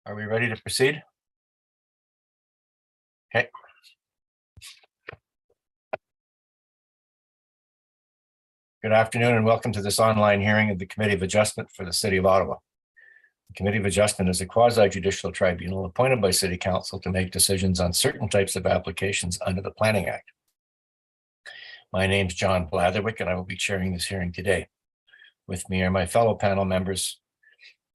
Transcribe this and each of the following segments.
Are we ready to proceed? Okay. Good afternoon and welcome to this online hearing of the Committee of Adjustment for the City of Ottawa. The Committee of Adjustment is a quasi-judicial tribunal appointed by City Council to make decisions on certain types of applications under the Planning Act. My name is John Blatherwick and I will be chairing this hearing today. With me are my fellow panel members,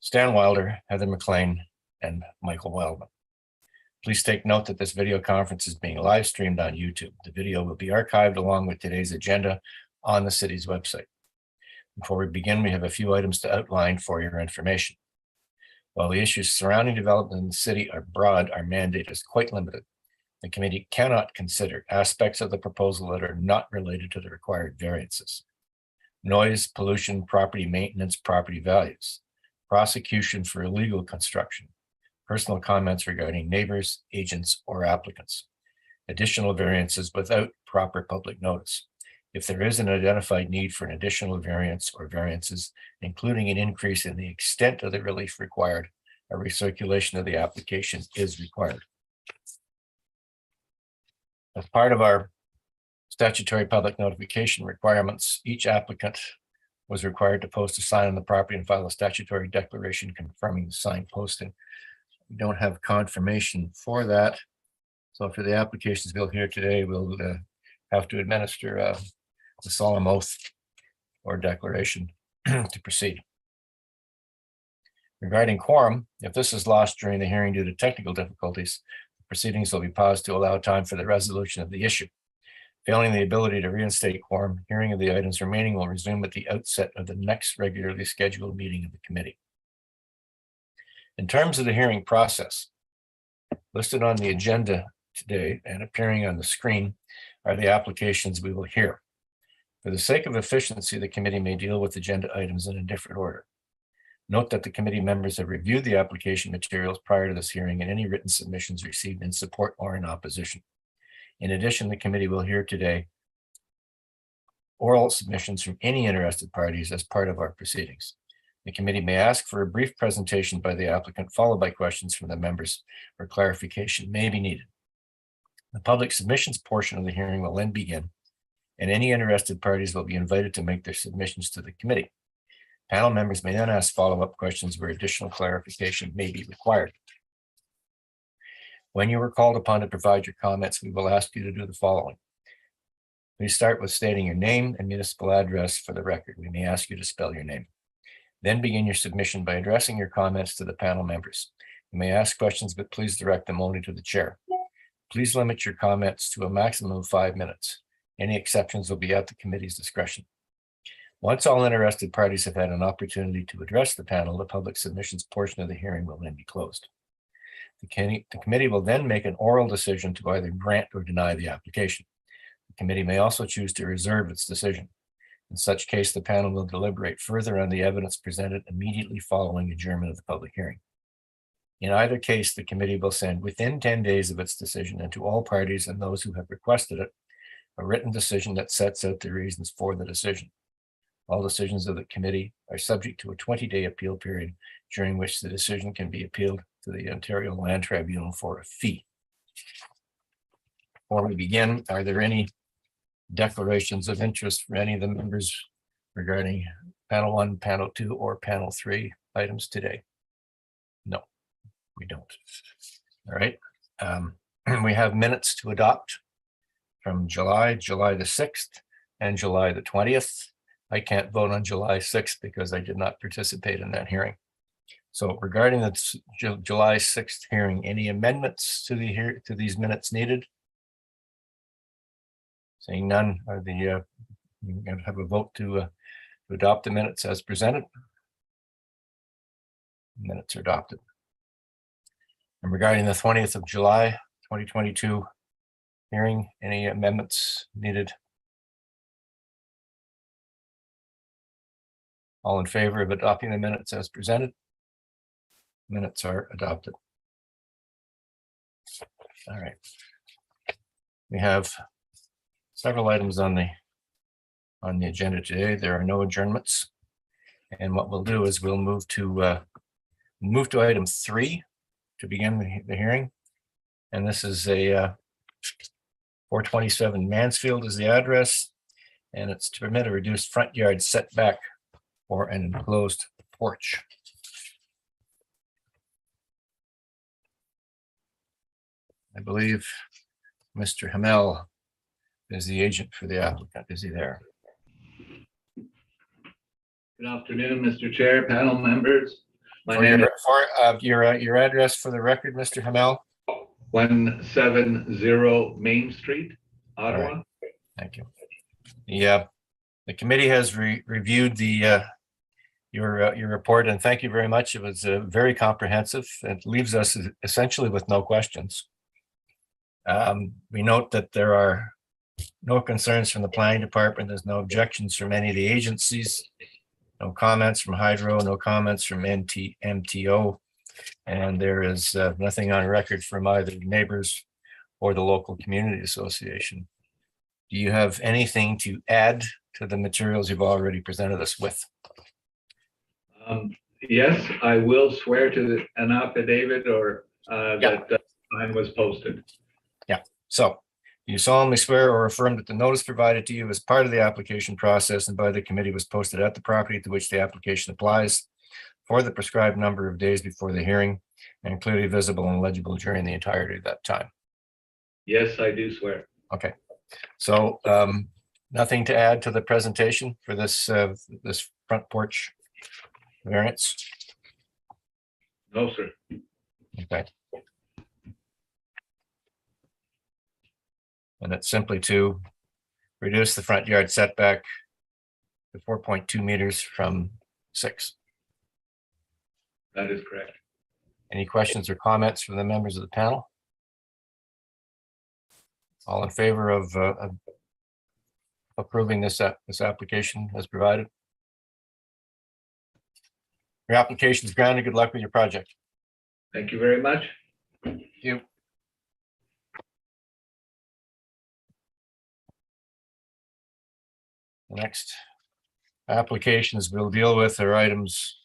Stan Wilder, Heather McLean, and Michael Wildman. Please take note that this video conference is being live streamed on YouTube. The video will be archived along with today's agenda on the city's website. Before we begin, we have a few items to outline for your information. While the issues surrounding development in the city are broad, our mandate is quite limited. The committee cannot consider aspects of the proposal that are not related to the required variances. Noise, pollution, property maintenance, property values, prosecution for illegal construction, personal comments regarding neighbors, agents, or applicants, additional variances without proper public notice. If there is an identified need for an additional variance or variances, including an increase in the extent of the relief required, a recirculation of the application is required. As part of our statutory public notification requirements, each applicant was required to post a sign on the property and file a statutory declaration confirming the sign posting. We don't have confirmation for that. So for the applications we'll hear today, we'll have to administer the solemn oath or declaration to proceed. Regarding quorum, if this is lost during the hearing due to technical difficulties, the proceedings will be paused to allow time for the resolution of the issue. Failing the ability to reinstate quorum, hearing of the items remaining will resume at the outset of the next regularly scheduled meeting of the committee. In terms of the hearing process, listed on the agenda today and appearing on the screen are the applications we will hear. For the sake of efficiency, the committee may deal with agenda items in a different order. Note that the committee members have reviewed the application materials prior to this hearing and any written submissions received in support or in opposition. In addition, the committee will hear today oral submissions from any interested parties as part of our proceedings. The committee may ask for a brief presentation by the applicant, followed by questions from the members where clarification may be needed. The public submissions portion of the hearing will then begin, and any interested parties will be invited to make their submissions to the committee. Panel members may then ask follow-up questions where additional clarification may be required. When you are called upon to provide your comments, we will ask you to do the following. Please start with stating your name and municipal address for the record. We may ask you to spell your name. Then begin your submission by addressing your comments to the panel members. You may ask questions, but please direct them only to the chair. Please limit your comments to a maximum of 5 minutes. Any exceptions will be at the committee's discretion. Once all interested parties have had an opportunity to address the panel, the public submissions portion of the hearing will then be closed. The committee will then make an oral decision to either grant or deny the application. The committee may also choose to reserve its decision. In such case, the panel will deliberate further on the evidence presented immediately following adjournment of the public hearing. In either case, the committee will send within 10 days of its decision and to all parties and those who have requested it, a written decision that sets out the reasons for the decision. All decisions of the committee are subject to a 20-day appeal period during which the decision can be appealed to the Ontario Land Tribunal for a fee. Before we begin, are there any declarations of interest for any of the members regarding panel 1, panel 2, or panel 3 items today? No, we don't. All right. We have minutes to adopt from July the 6th and July the 20th. I can't vote on July 6th because I did not participate in that hearing. So regarding the July 6th hearing, any amendments to these minutes needed? Seeing none, are you're going to have a vote to adopt the minutes as presented. Minutes are adopted. And regarding the 20th of July, 2022 hearing, any amendments needed? All in favor of adopting the minutes as presented? Minutes are adopted. All right. We have several items on the agenda today. There are no adjournments. And what we'll do is we'll move to item 3, to begin the hearing. And this is a 427 Mansfield is the address, and it's to permit a reduced front yard setback for an enclosed porch. I believe Mr. Hamel is the agent for the applicant. Is he there? Good afternoon, Mr. Chair, panel members. My For name is your address for the record, Mr. Hamel. 170 Main Street, Ottawa. Right. Thank you. The committee has reviewed the your report, and thank you very much. It was very comprehensive. It leaves us essentially with no questions. We note that there are no concerns from the planning department. There's no objections from any of the agencies, no comments from Hydro, no comments from MTO, and there is nothing on record from either neighbors or the local community association. Do you have anything to add to the materials you've already presented us with? Yes, I will swear to an affidavit or that time was posted. So you solemnly swear or affirm that the notice provided to you as part of the application process and by the committee was posted at the property to which the application applies for the prescribed number of days before the hearing and clearly visible and legible during the entirety of that time? Yes, I do swear. Okay. So nothing to add to the presentation for this this front porch variance? No, sir. Okay. And it's simply to reduce the front yard setback to 4.2 meters from 6. That is correct. Any questions or comments from the members of the panel? All in favor of approving this application as provided? Your application is granted. Good luck with your project. Thank you very much. Thank you. The next applications we'll deal with are items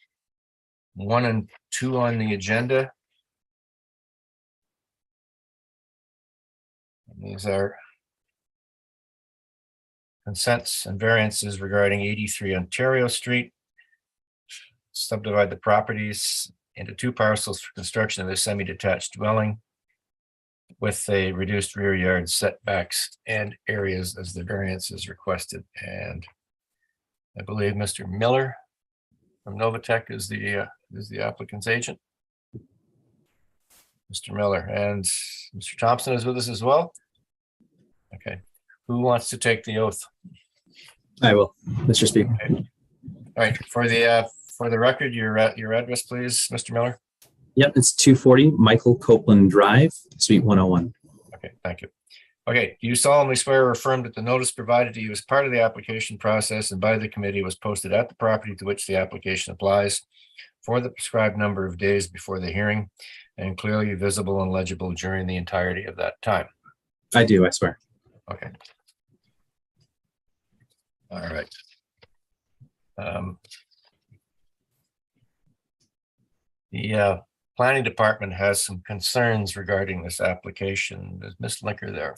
1 and 2 on the agenda. And these are consents and variances regarding 83 Ontario Street. Subdivide the properties into 2 parcels for construction of a semi-detached dwelling with a reduced rear yard setbacks and areas as the variance is requested. And I believe Mr. Miller from Novatech is the applicant's agent. Mr. Miller, and Mr. Thompson is with us as well. Okay, who wants to take the oath? I will, Mr. Speaker. Okay. All right, for the record, your address, please, Mr. Miller. Yep, it's 240 Michael Copeland Drive, Suite 101. Okay, thank you. Okay, do you solemnly swear or affirm that the notice provided to you as part of the application process and by the committee was posted at the property to which the application applies for the prescribed number of days before the hearing and clearly visible and legible during the entirety of that time? I do, I swear. Okay. All right. The planning department has some concerns regarding this application. Is Ms. Linker there?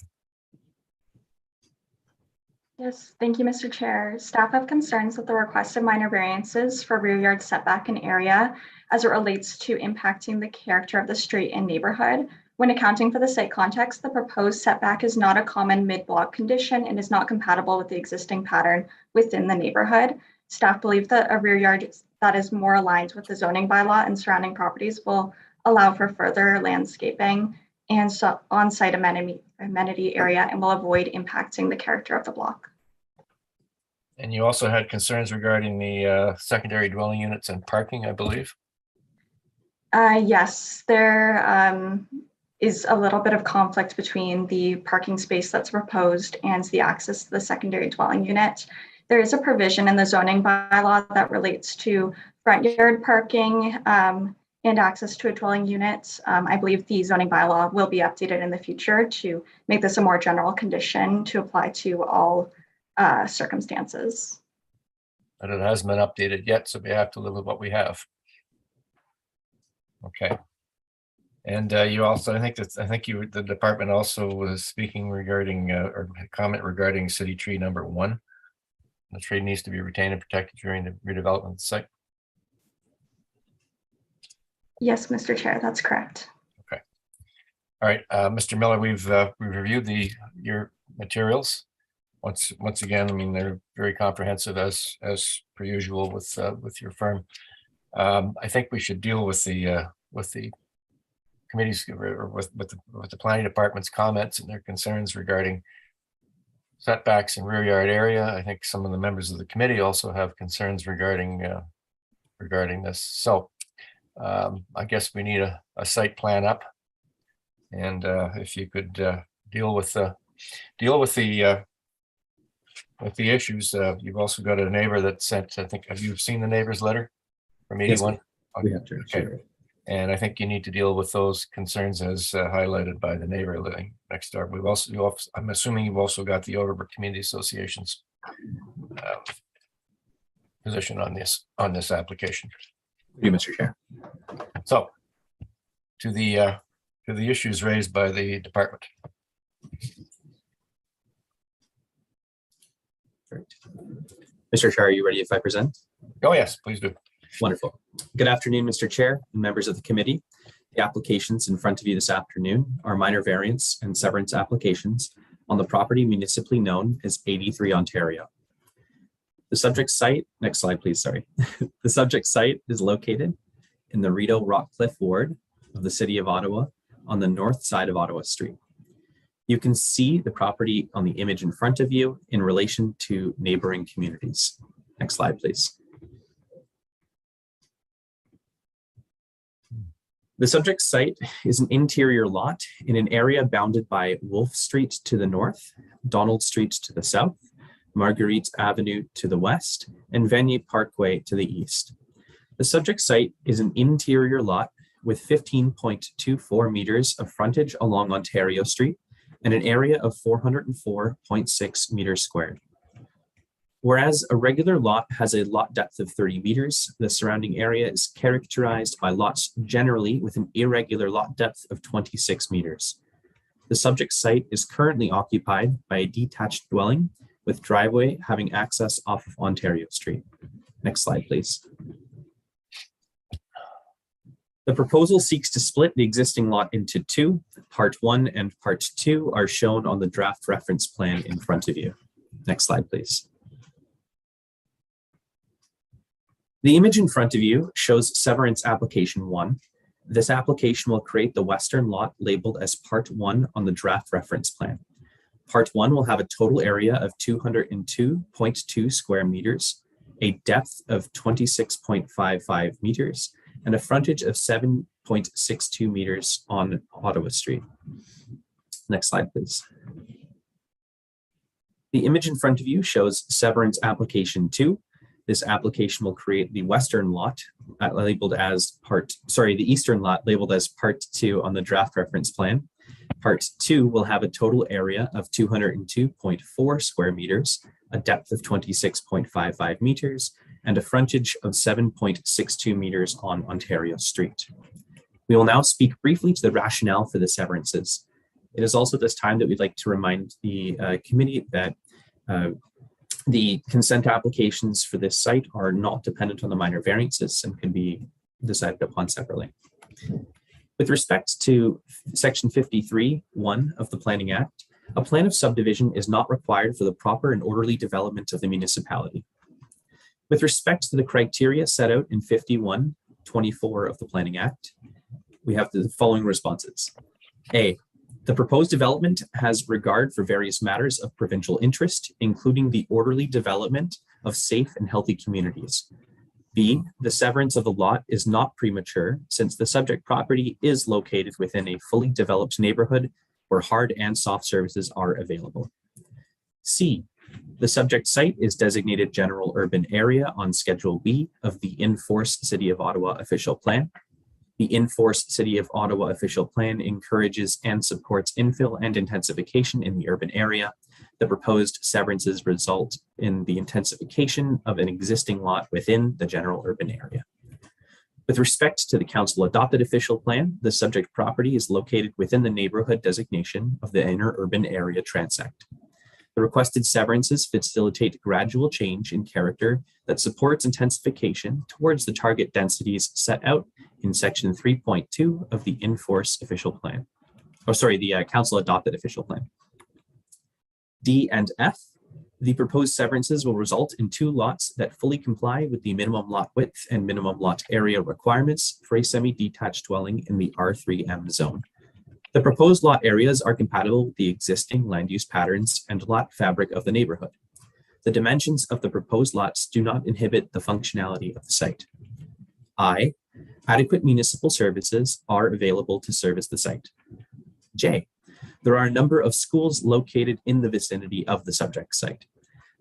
Yes, thank you, Mr. Chair. Staff have concerns with the requested minor variances for rear yard setback and area as it relates to impacting the character of the street and neighborhood. When accounting for the site context, the proposed setback is not a common mid-block condition and is not compatible with the existing pattern within the neighborhood. Staff believe that a rear yard that is more aligned with the zoning bylaw and surrounding properties will allow for further landscaping and on-site amenity area and will avoid impacting the character of the block. And you also had concerns regarding the secondary dwelling units and parking, I believe. Yes, there is a little bit of conflict between the parking space that's proposed and the access to the secondary dwelling unit. There is a provision in the zoning bylaw that relates to front yard parking and access to a dwelling unit. I believe the zoning bylaw will be updated in the future to make this a more general condition to apply to all circumstances. But it hasn't been updated yet, so we have to live with what we have. Okay. And you also, I think the department also was speaking regarding, or had a comment regarding city tree number 1. The tree needs to be retained and protected during the redevelopment of the site. Yes, Mr. Chair, that's correct. Okay. All right, Mr. Miller, we've reviewed your materials. Once again, I mean, they're very comprehensive as per usual with your firm. I think we should deal with the committee's or with the planning department's comments and their concerns regarding setbacks in rear yard area. I think some of the members of the committee also have concerns regarding this. So I guess we need a site plan up, and if you could deal with the issues. You've also got a neighbor that sent, I think, have you seen the neighbor's letter from 81? Yes, we have to. Okay. And I think you need to deal with those concerns as highlighted by the neighbor living next door. I'm assuming you've also got the Overbrook Community Association's position on this application. You, Mr. Chair. So to the issues raised by the department. Great. Mr. Chair, are you ready if I present? Oh, yes, please do. Wonderful. Good afternoon, Mr. Chair and members of the committee. The applications in front of you this afternoon are minor variance and severance applications on the property municipally known as 83 Ontario. The subject site, next slide, please, sorry. The subject site is located in the Rideau Rockcliffe ward of the City of Ottawa on the north side of Ottawa Street. You can see the property on the image in front of you in relation to neighboring communities. Next slide, please. The subject site is an interior lot in an area bounded by Wolfe Street to the north, Donald Street to the south, Marguerite Avenue to the west, and Vanier Parkway to the east. The subject site is an interior lot with 15.24 meters of frontage along Ontario Street and an area of 404.6 meters squared. Whereas a regular lot has a lot depth of 30 meters, the surrounding area is characterized by lots generally with an irregular lot depth of 26 meters. The subject site is currently occupied by a detached dwelling with driveway having access off of Ontario Street. Next slide, please. The proposal seeks to split the existing lot into two. Part 1 and Part 2 are shown on the draft reference plan in front of you. Next slide, please. The image in front of you shows Severance Application 1. This application will create the western lot labeled as Part 1 on the draft reference plan. Part 1 will have a total area of 202.2 square meters, a depth of 26.55 meters, and a frontage of 7.62 meters on Ottawa Street. Next slide, please. The image in front of you shows Severance Application 2. This application will create the western lot labeled as the eastern lot labeled as Part 2 on the draft reference plan. Part 2 will have a total area of 202.4 square meters, a depth of 26.55 meters, and a frontage of 7.62 meters on Ontario Street. We will now speak briefly to the rationale for the severances. It is also this time that we'd like to remind the committee that the consent applications for this site are not dependent on the minor variances and can be decided upon separately. With respect to Section 53(1) of the Planning Act, a plan of subdivision is not required for the proper and orderly development of the municipality. With respect to the criteria set out in 51(24) of the Planning Act, we have the following responses. A, the proposed development has regard for various matters of provincial interest, including the orderly development of safe and healthy communities. B, the severance of the lot is not premature since the subject property is located within a fully developed neighborhood where hard and soft services are available. C, the subject site is designated general urban area on Schedule B of the in-force City of Ottawa official plan. The in-force City of Ottawa official plan encourages and supports infill and intensification in the urban area. The proposed severances result in the intensification of an existing lot within the general urban area. With respect to the council adopted official plan, the subject property is located within the neighborhood designation of the inner urban area transect. The requested severances facilitate gradual change in character that supports intensification towards the target densities set out in section 3.2 of the in-force official plan. The council adopted official plan. D and F, the proposed severances will result in 2 lots that fully comply with the minimum lot width and minimum lot area requirements for a semi-detached dwelling in the R3M zone. The proposed lot areas are compatible with the existing land use patterns and lot fabric of the neighborhood. The dimensions of the proposed lots do not inhibit the functionality of the site. I, adequate municipal services are available to service the site. J, there are a number of schools located in the vicinity of the subject site.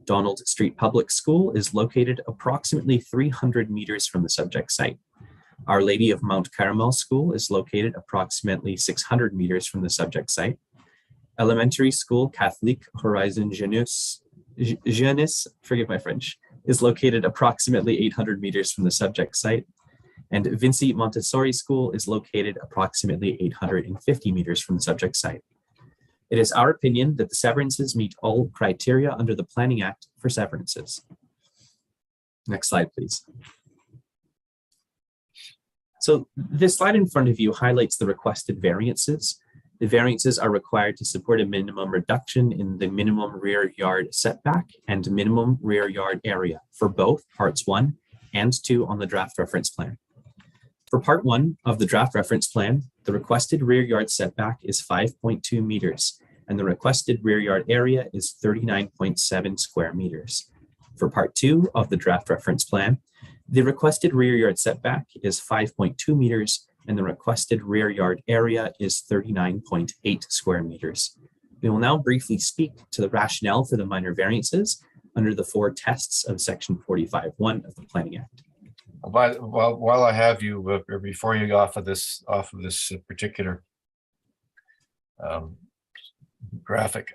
Donald Street Public School is located approximately 300 meters from the subject site. Our Lady of Mount Carmel School is located approximately 600 meters from the subject site. Elementary School Catholique Horizon Jeunesse, forgive my French, is located approximately 800 meters from the subject site. And Vinci Montessori School is located approximately 850 meters from the subject site. It is our opinion that the severances meet all criteria under the Planning Act for severances. Next slide, please. So this slide in front of you highlights the requested variances. The variances are required to support a minimum reduction in the minimum rear yard setback and minimum rear yard area for both parts 1 and 2 on the draft reference plan. For part 1 of the draft reference plan, the requested rear yard setback is 5.2 meters, and the requested rear yard area is 39.7 square meters. For part 2 of the draft reference plan, the requested rear yard setback is 5.2 meters, and the requested rear yard area is 39.8 square meters. We will now briefly speak to the rationale for the minor variances under the 4 tests of section 45(1) of the Planning Act. While I have you, before you go off of this particular graphic,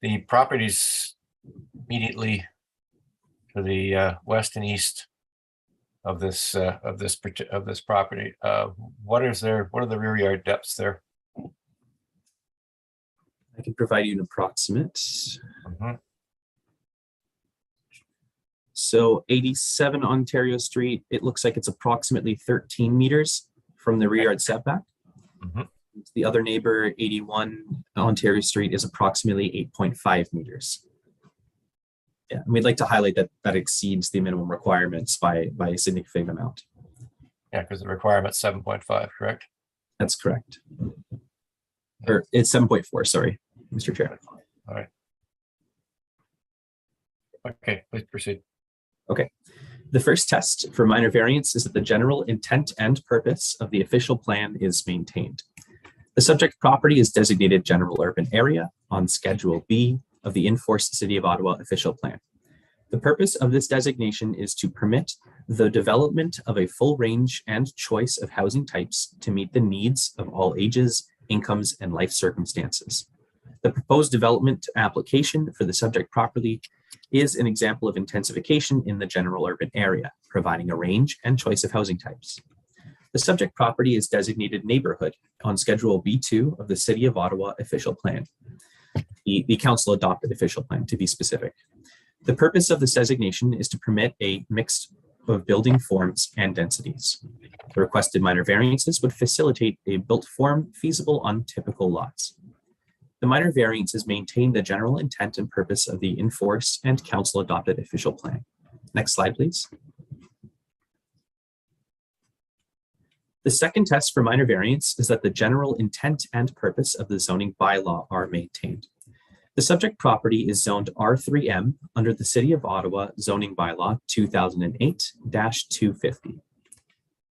the properties immediately to the west and east of this property, what are the rear yard depths there? I can provide you an approximate. So 87 Ontario Street, it looks like it's approximately 13 meters from the rear yard setback. The other neighbor, 81 Ontario Street, is approximately 8.5 meters. Yeah, and we'd like to highlight that that exceeds the minimum requirements by a significant amount. Yeah, because the requirement's 7.5, correct? That's correct. Or it's 7.4, sorry, Mr. Chair. All right. Okay, please proceed. Okay. The first test for minor variance is that the general intent and purpose of the official plan is maintained. The subject property is designated general urban area on Schedule B of the in-force City of Ottawa official plan. The purpose of this designation is to permit the development of a full range and choice of housing types to meet the needs of all ages, incomes, and life circumstances. The proposed development application for the subject property is an example of intensification in the general urban area, providing a range and choice of housing types. The subject property is designated neighborhood on Schedule B2 of the City of Ottawa official plan, the council adopted official plan to be specific. The purpose of this designation is to permit a mix of building forms and densities. The requested minor variances would facilitate a built form feasible on typical lots. The minor variances maintain the general intent and purpose of the in-force and council adopted official plan. Next slide, please. The second test for minor variance is that the general intent and purpose of the zoning bylaw are maintained. The subject property is zoned R3M under the City of Ottawa zoning bylaw 2008-250.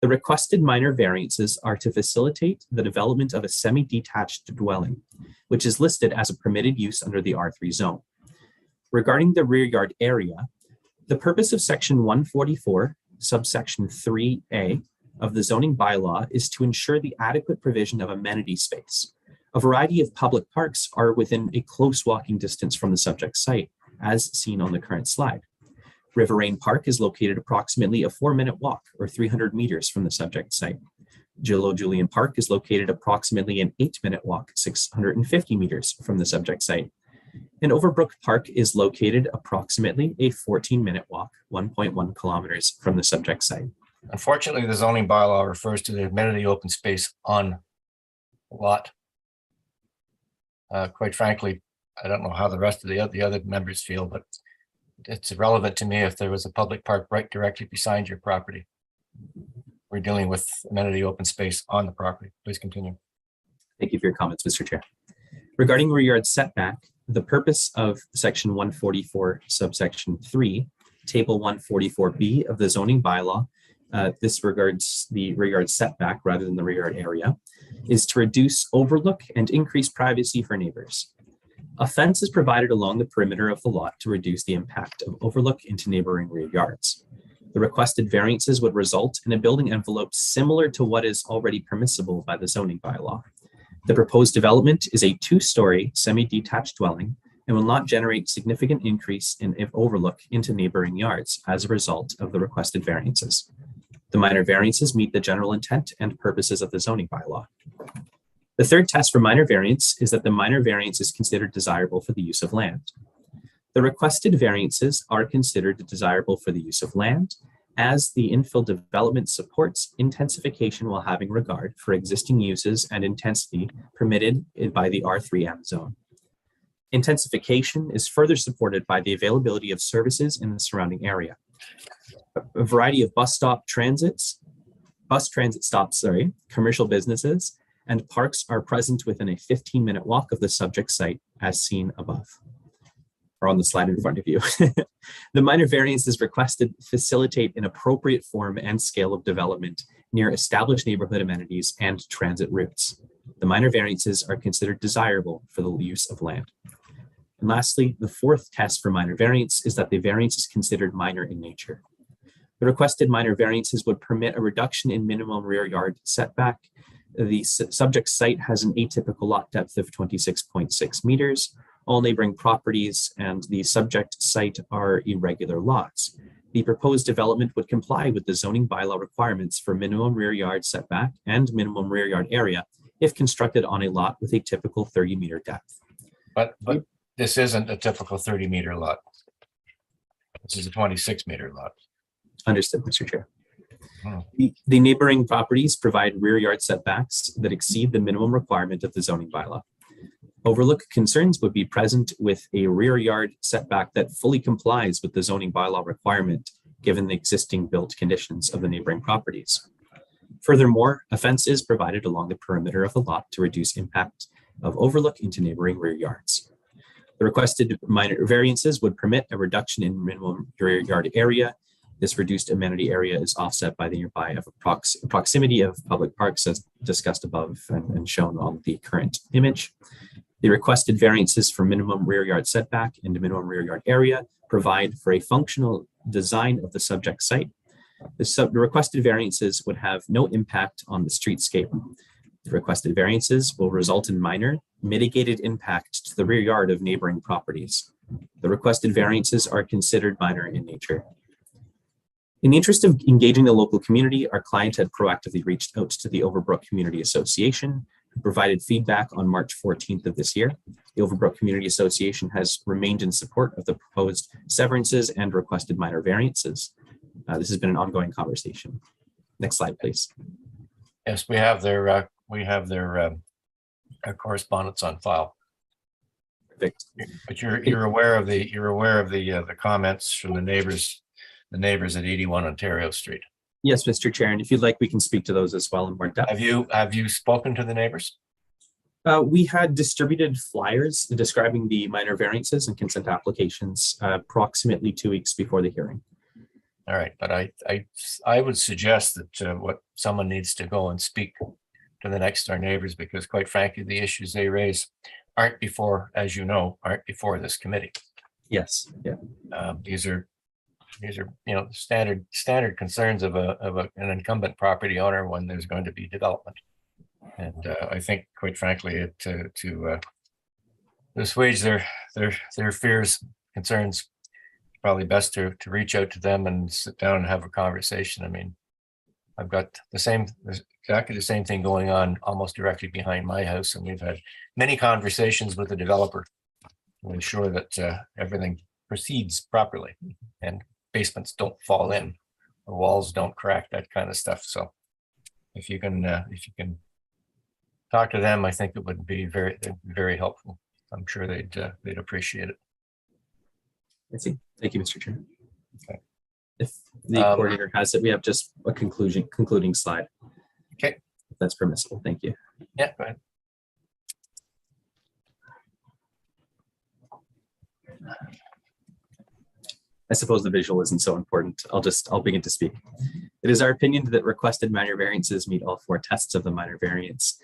The requested minor variances are to facilitate the development of a semi-detached dwelling, which is listed as a permitted use under the R3 zone. Regarding the rear yard area, the purpose of section 144, subsection 3A of the zoning bylaw is to ensure the adequate provision of amenity space. A variety of public parks are within a close walking distance from the subject site, as seen on the current slide. Riverine Park is located approximately a 4-minute walk or 300 meters from the subject site. Gillow Julian Park is located approximately an 8-minute walk, 650 meters from the subject site. And Overbrook Park is located approximately a 14-minute walk, 1.1 kilometers from the subject site. Unfortunately, the zoning bylaw refers to the amenity open space on lot. Quite frankly, I don't know how the rest of the other members feel, but it's irrelevant to me if there was a public park right directly beside your property. We're dealing with amenity open space on the property. Please continue. Thank you for your comments, Mr. Chair. Regarding rear yard setback, the purpose of section 144 subsection 3, table 144B of the zoning bylaw, this regards the rear yard setback rather than the rear yard area, is to reduce overlook and increase privacy for neighbors. A fence is provided along the perimeter of the lot to reduce the impact of overlook into neighboring rear yards. The requested variances would result in a building envelope similar to what is already permissible by the zoning bylaw. The proposed development is a 2-story semi-detached dwelling and will not generate significant increase in overlook into neighboring yards as a result of the requested variances. The minor variances meet the general intent and purposes of the zoning bylaw. The third test for minor variance is that the minor variance is considered desirable for the use of land. The requested variances are considered desirable for the use of land as the infill development supports intensification while having regard for existing uses and intensity permitted by the R3M zone. Intensification is further supported by the availability of services in the surrounding area. A variety of bus transit stops, commercial businesses, and parks are present within a 15-minute walk of the subject site as seen above, or on the slide in front of you. The minor variances requested facilitate an appropriate form and scale of development near established neighborhood amenities and transit routes. The minor variances are considered desirable for the use of land. And lastly, the fourth test for minor variance is that the variance is considered minor in nature. The requested minor variances would permit a reduction in minimum rear yard setback. The subject site has an atypical lot depth of 26.6 meters. All neighboring properties and the subject site are irregular lots. The proposed development would comply with the zoning bylaw requirements for minimum rear yard setback and minimum rear yard area if constructed on a lot with a typical 30-meter depth. But this isn't a typical 30-meter lot. This is a 26-meter lot. Understood, Mr. Chair. The neighboring properties provide rear yard setbacks that exceed the minimum requirement of the zoning bylaw. Overlook concerns would be present with a rear yard setback that fully complies with the zoning bylaw requirement given the existing built conditions of the neighboring properties. Furthermore, a fence is provided along the perimeter of the lot to reduce impact of overlook into neighboring rear yards. The requested minor variances would permit a reduction in minimum rear yard area. This reduced amenity area is offset by the nearby proximity of public parks as discussed above and shown on the current image. The requested variances for minimum rear yard setback and minimum rear yard area provide for a functional design of the subject site. The requested variances would have no impact on the streetscape. The requested variances will result in minor mitigated impact to the rear yard of neighboring properties. The requested variances are considered minor in nature. In the interest of engaging the local community, our client had proactively reached out to the Overbrook Community Association, who provided feedback on March 14th of this year. The Overbrook Community Association has remained in support of the proposed severances and requested minor variances. This has been an ongoing conversation. Next slide, please. Yes, we have their correspondence on file. Perfect. But you're aware of the comments from the neighbors at 81 Ontario Street. Yes, Mr. Chair, and if you'd like, we can speak to those as well in more depth. Have you spoken to the neighbors? We had distributed flyers describing the minor variances and consent applications approximately 2 weeks before the hearing. All right, but I would suggest that what someone needs to go and speak to the next door neighbors, because quite frankly, the issues they raise aren't before this committee. Yes. Yeah. These are standard concerns of an incumbent property owner when there's going to be development. And I think, quite frankly, to assuage their fears, concerns, probably best to reach out to them and sit down and have a conversation. I mean, I've got exactly the same thing going on almost directly behind my house, and we've had many conversations with the developer to ensure that everything proceeds properly and basements don't fall in, or walls don't crack, that kind of stuff. So if you can talk to them, I think it would be very helpful. I'm sure they'd appreciate it. I see. Thank you, Mr. Chair. Okay. If the coordinator has it, we have just a concluding slide. Okay. If that's permissible. Thank you. Yeah, go ahead. I suppose the visual isn't so important. I'll begin to speak. It is our opinion that requested minor variances meet all four tests of the minor variance,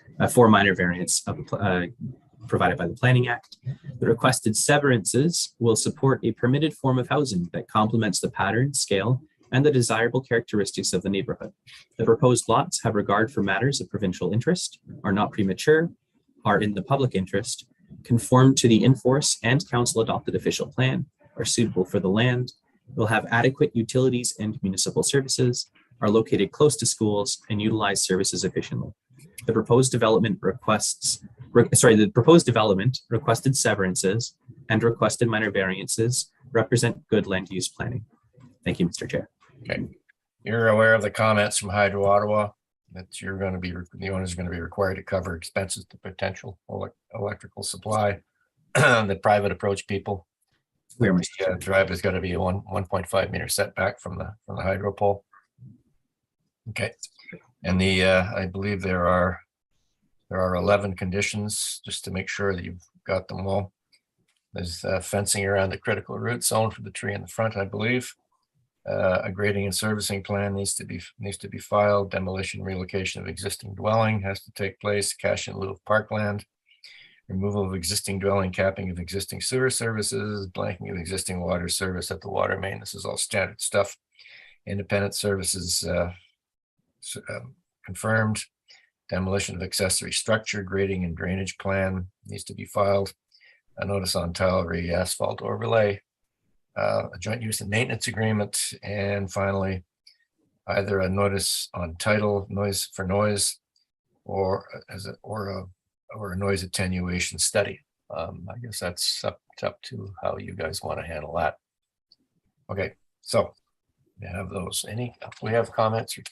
provided by the Planning Act. The requested severances will support a permitted form of housing that complements the pattern, scale, and the desirable characteristics of the neighborhood. The proposed lots have regard for matters of provincial interest, are not premature, are in the public interest, conform to the in-force and council adopted official plan, are suitable for the land, will have adequate utilities and municipal services, are located close to schools, and utilize services efficiently. The proposed development requested severances and requested minor variances represent good land use planning. Thank you, Mr. Chair. Okay. You're aware of the comments from Hydro Ottawa that the owner is going to be required to cover expenses to potential electrical supply, the private approach people. The drive has got to be a 1.5 meter setback from the hydro pole. Okay, and I believe there are 11 conditions, just to make sure that you've got them all. There's fencing around the critical root zone for the tree in the front, I believe. A grading and servicing plan needs to be filed. Demolition, relocation of existing dwelling has to take place. Cash in lieu of parkland. Removal of existing dwelling, capping of existing sewer services, blanking of existing water service at the water main. This is all standard stuff. Independent services confirmed. Demolition of accessory structure, grading and drainage plan needs to be filed. A notice on tile asphalt overlay, a joint use and maintenance agreement, and finally, either a notice on title noise for noise, or a noise attenuation study. I guess that's up to how you guys want to handle that. Okay, so we have those. We have comments or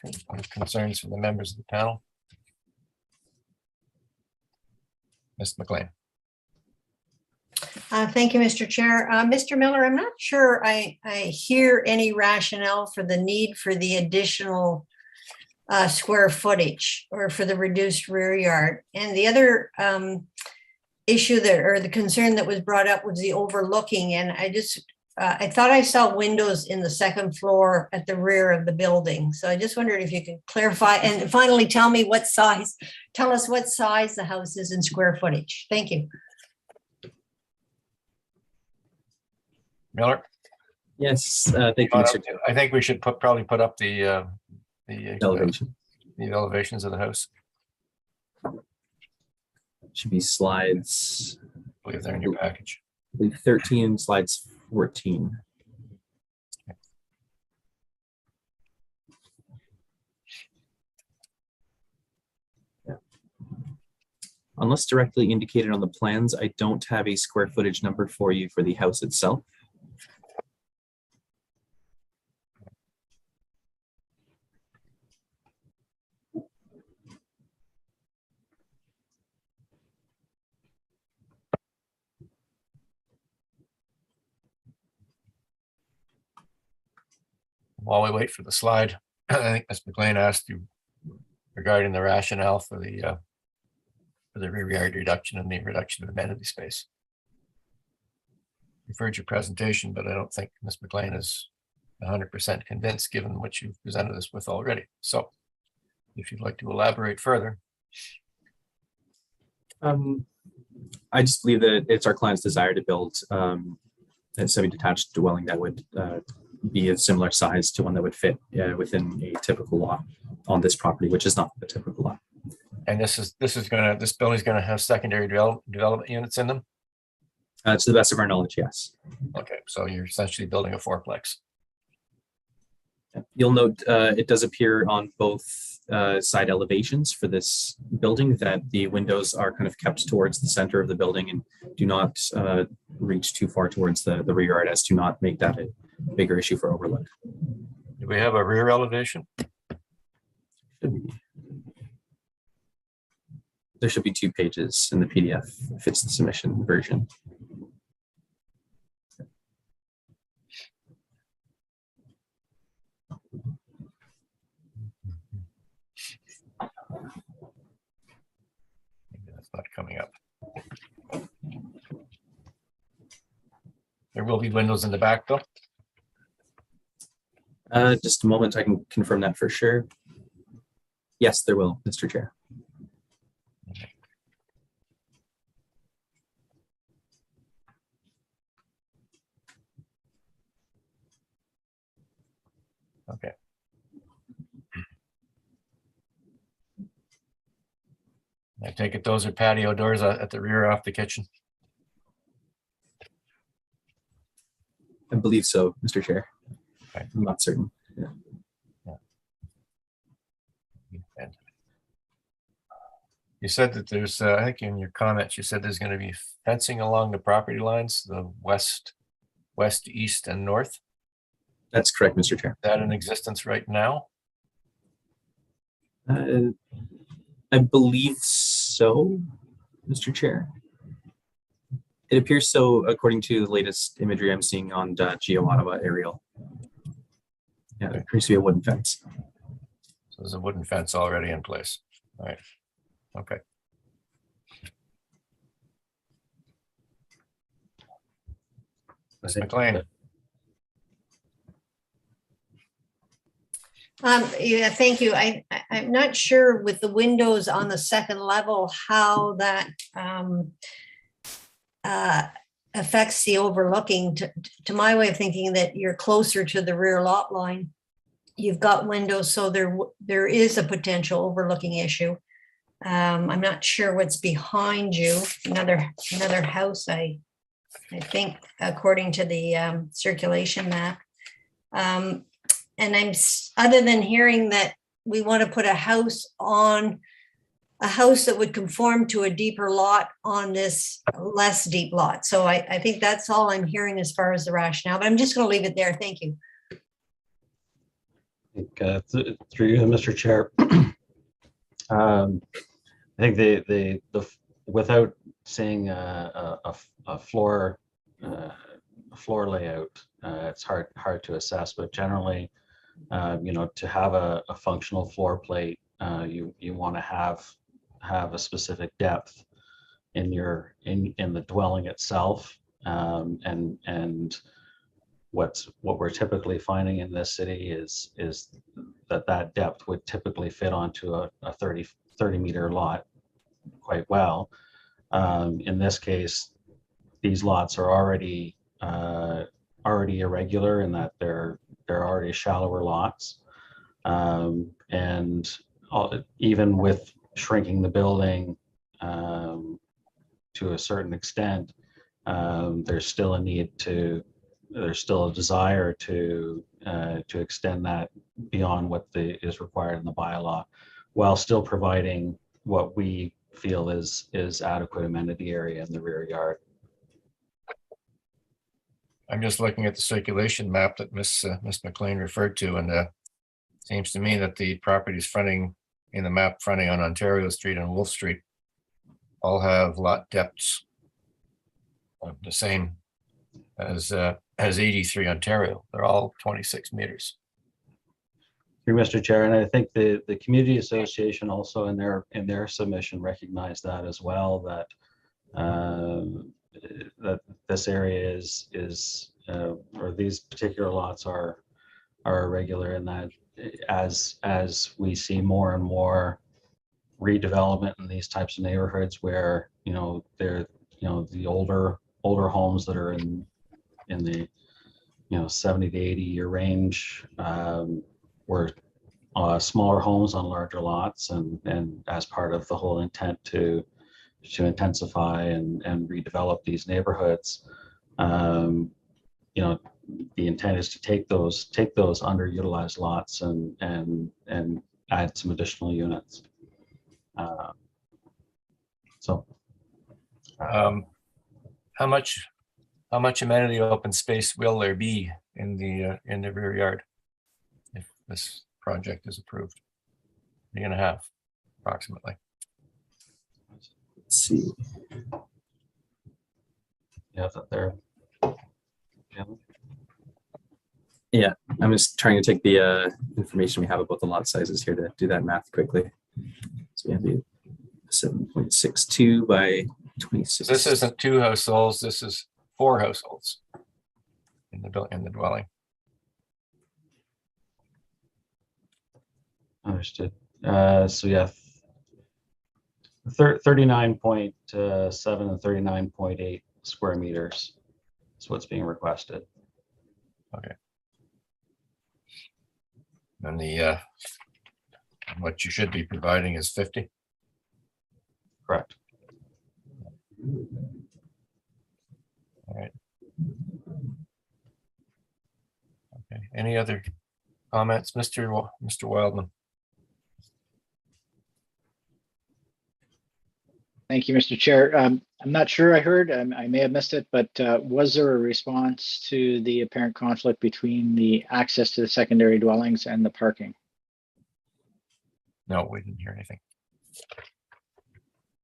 concerns from the members of the panel? Ms. McLean. Thank you, Mr. Chair. Mr. Miller, I'm not sure I hear any rationale for the need for the additional square footage or for the reduced rear yard. And the other issue the concern that was brought up was the overlooking. And I thought I saw windows in the second floor at the rear of the building. So I just wondered if you could clarify and finally tell us what size the house is in square footage. Thank you. Miller? Yes, thank you, Mr. Chair. I think we should probably put up the Elevation. The elevations of the house. Should be slides, I believe they're in your package. I believe 13, slides 14. Yeah. Unless directly indicated on the plans, I don't have a square footage number for you for the house itself. While we wait for the slide, I think Ms. McLean asked you regarding the rationale for the rear yard reduction and the reduction of amenity space. You've heard your presentation, but I don't think Ms. McLean is 100% convinced given what you've presented us with already. So if you'd like to elaborate further. I just believe that it's our client's desire to build a semi-detached dwelling that would be a similar size to one that would fit within a typical lot on this property, which is not the typical lot. And this building is gonna have secondary development units in them? To the best of our knowledge, yes. Okay, so you're essentially building a fourplex. You'll note it does appear on both side elevations for this building that the windows are kind of kept towards the center of the building and do not reach too far towards the rear yard as to not make that a bigger issue for overlook. Do we have a rear elevation? There should be 2 pages in the PDF if it's the submission version. Maybe that's not coming up. There will be windows in the back though. Just a moment, I can confirm that for sure. Yes, there will, Mr. Chair. Okay. I take it those are patio doors at the rear off the kitchen. I believe so, Mr. Chair. Okay. I'm not certain. And you said that there's, I think in your comments, you said there's going to be fencing along the property lines, the west, east, and north. That's correct, Mr. Chair. Is that in existence right now? I believe so, Mr. Chair. It appears so according to the latest imagery I'm seeing on GeoOttawa aerial. Yeah, there appears to be a wooden fence. So there's a wooden fence already in place. All right. Okay. Ms. McLean. Yeah, thank you. I'm not sure with the windows on the second level, how that affects the overlooking. To my way of thinking, that you're closer to the rear lot line. You've got windows, so there is a potential overlooking issue. I'm not sure what's behind you. Another house, I think, according to the circulation map. And other than hearing that we want to put a house that would conform to a deeper lot on this less deep lot. So I think that's all I'm hearing as far as the rationale, but I'm just going to leave it there. Thank you. I think, through you, Mr. Chair, I think the without seeing a floor layout, it's hard to assess, but generally, to have a functional floor plate, you want to have a specific depth in the dwelling itself, and what we're typically finding in this city is that depth would typically fit onto a 30 meter lot quite well. In this case, these lots are already irregular in that they're already shallower lots, and even with shrinking the building to a certain extent, there's still a desire to extend that beyond what is required in the bylaw, while still providing what we feel is adequate amenity area in the rear yard. I'm just looking at the circulation map that Ms. McLean referred to, and seems to me that the properties fronting in the map fronting on Ontario Street and Wolf Street all have lot depths the same as 83 Ontario. They're all 26 meters. Through Mr. Chair, and I think the community association also in their submission recognized that as well, that that this area is or these particular lots are irregular, and that as we see more and more redevelopment in these types of neighborhoods where they're the older homes that are in the 70 to 80 year range were smaller homes on larger lots, and as part of the whole intent to intensify and redevelop these neighborhoods. You know, the intent is to take those underutilized lots and add some additional units. How much amenity open space will there be in the rear yard if this project is approved? You're gonna have approximately. Let's see. Yeah, that there. Yeah, I'm just trying to take the information we have about the lot sizes here to do that math quickly. So we have the 7.62 by 26. This isn't 2 households. This is 4 households in the dwelling. Understood. So yeah, 39.7 and 39.8 square meters is what's being requested. Okay. And the what you should be providing is 50. Correct. All right. Okay. Any other comments, Mr. Wildman? Thank you, Mr. Chair. I'm not sure I heard, I may have missed it, but was there a response to the apparent conflict between the access to the secondary dwellings and the parking? No, we didn't hear anything.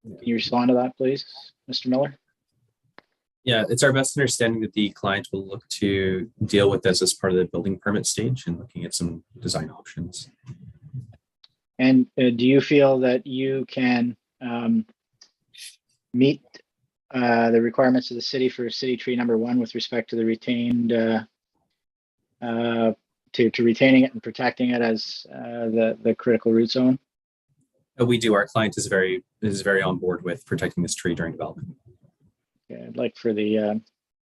Can you respond to that, please, Mr. Miller? Yeah, it's our best understanding that the client will look to deal with this as part of the building permit stage and looking at some design options. And do you feel that you can meet the requirements of the city for city tree number 1 with respect to the retained to retaining it and protecting it as the critical root zone? We do. Our client is very on board with protecting this tree during development. Okay, I'd like for the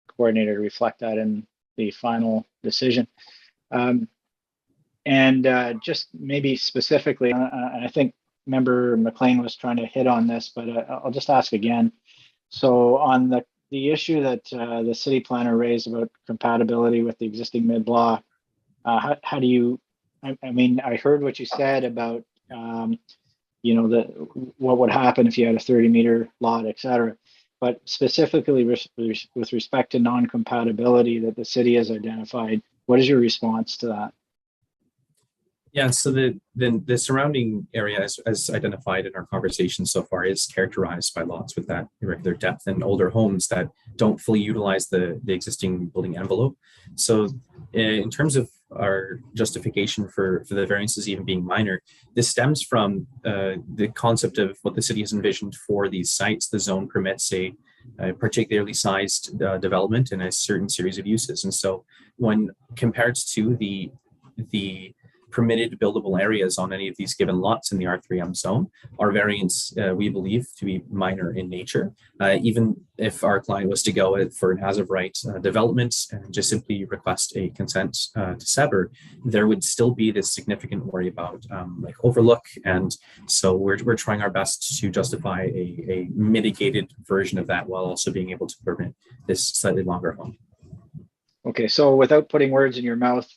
coordinator to reflect that in the final decision. And just maybe specifically, and I think Member McLean was trying to hit on this, but I'll just ask again. So on the issue that the city planner raised about compatibility with the existing mid-block, how do you, I mean, I heard what you said about, you know, what would happen if you had a 30-meter lot, et cetera. But specifically with respect to non-compatibility that the city has identified, what is your response to that? Yeah, so the surrounding area, as identified in our conversation so far, is characterized by lots with that irregular depth and older homes that don't fully utilize the existing building envelope. So in terms of our justification for the variances even being minor, this stems from the concept of what the city has envisioned for these sites. The zone permits a particularly sized development and a certain series of uses. And so when compared to the permitted buildable areas on any of these given lots in the R3M zone, our variance, we believe, to be minor in nature. Even if our client was to go for an as-of-right development and just simply request a consent to sever, there would still be this significant worry about like overlook. And so we're trying our best to justify a mitigated version of that while also being able to permit this slightly longer home. Okay, so without putting words in your mouth,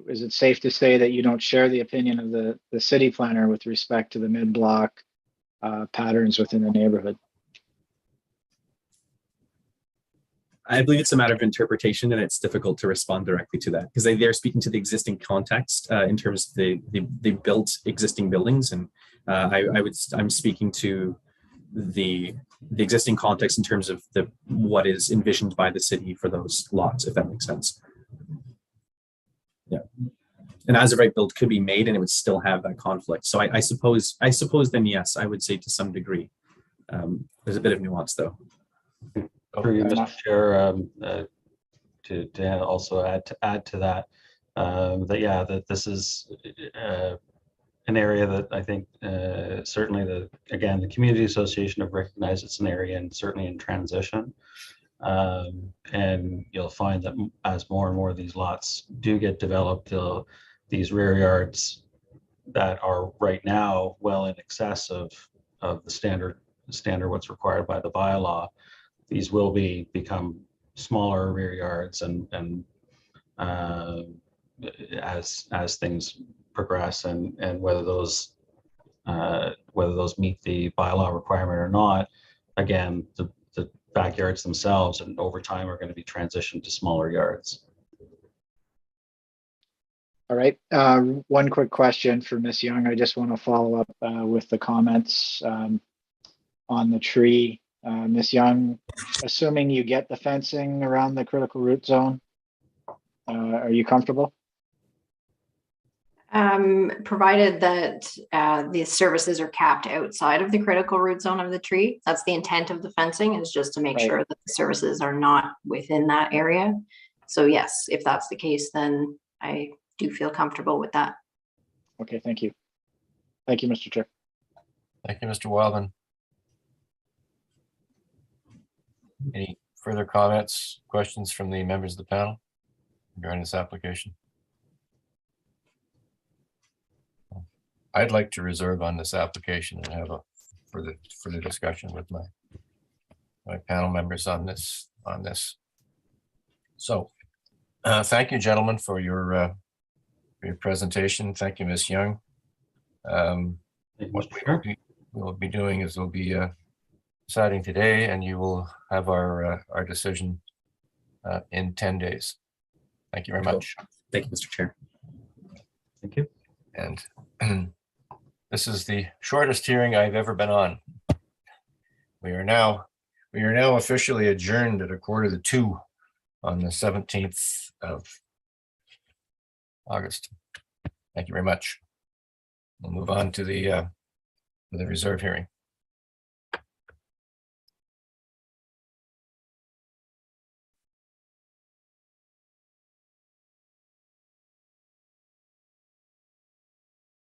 is it safe to say that you don't share the opinion of the city planner with respect to the mid-block patterns within the neighborhood? I believe it's a matter of interpretation, and it's difficult to respond directly to that because they're speaking to the existing context in terms of they built existing buildings, and I'm speaking to the existing context in terms of what is envisioned by the city for those lots, if that makes sense. Yeah, an as-of-right build could be made, and it would still have that conflict. So I suppose then yes, I would say to some degree. There's a bit of nuance though. Through you, Mr. Chair, to also add to that, that this is an area that I think certainly the community association have recognized it's an area and certainly in transition. And you'll find that as more and more of these lots do get developed, these rear yards that are right now well in excess of the standard standard what's required by the bylaw, these will become smaller rear yards and as things progress, and whether those meet the bylaw requirement or not, again, the backyards themselves and over time are going to be transitioned to smaller yards. All right. One quick question for Ms. Young. I just want to follow up with the comments on the tree. Ms. Young, assuming you get the fencing around the critical root zone, are you comfortable? Provided that the services are capped outside of the critical root zone of the tree. That's the intent of the fencing, is just to make Right. sure that the services are not within that area. So yes, if that's the case, then I do feel comfortable with that. Okay, thank you. Thank you, Mr. Chair. Thank you, Mr. Wildman. Any further comments, questions from the members of the panel regarding this application? I'd like to reserve on this application and have a further discussion with my panel members on this. So, thank you, gentlemen, for your presentation. Thank you, Ms. Young. What we'll be doing is we'll be deciding today, and you will have our decision in 10 days. Thank you very much. Thank you, Mr. Chair. Thank you. And this is the shortest hearing I've ever been on. We are now officially adjourned at 1:45 on the 17th of August. Thank you very much. We'll move on to the reserve hearing.